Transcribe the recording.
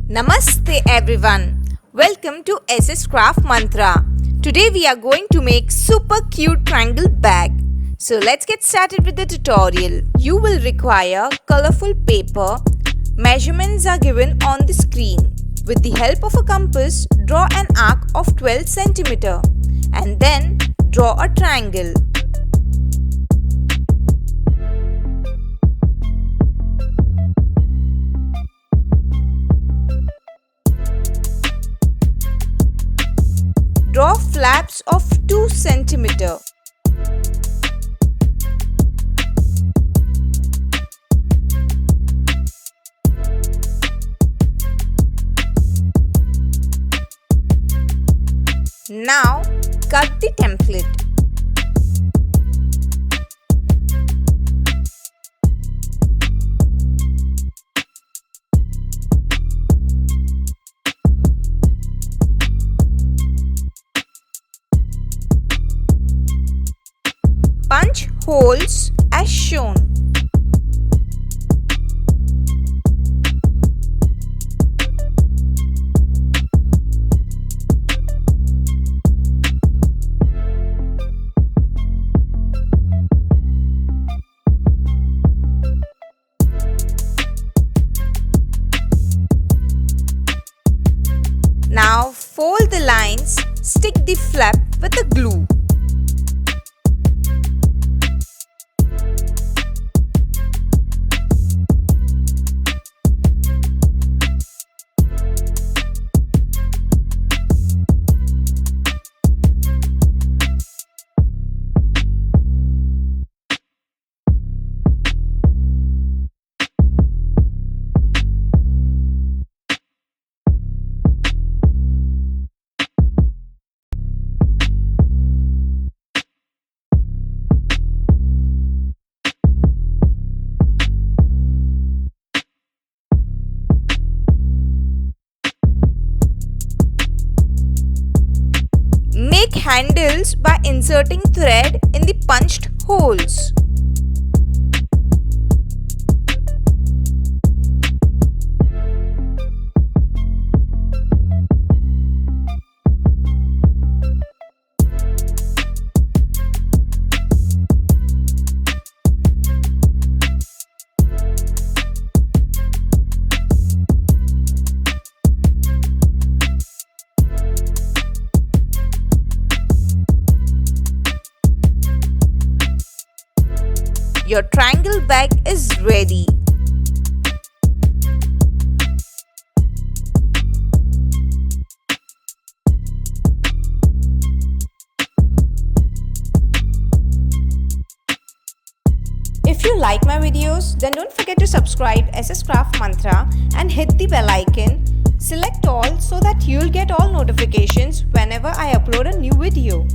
Namaste everyone. Welcome to SS Craft Mantra. Today we are going to make super cute triangle bag. So let's get started with the tutorial. You will require colorful paper. Measurements are given on the screen. With the help of a compass, draw an arc of 12 cm and then draw a triangle. Draw flaps of 2 cm. Now cut the template. Punch holes as shown. Now fold the lines, stick the flap with the glue. Make handles by inserting thread in the punched holes. Your triangle bag is ready. If you like my videos, then don't forget to subscribe SS Craft Mantra and hit the bell icon. Select all so that you'll get all notifications whenever I upload a new video.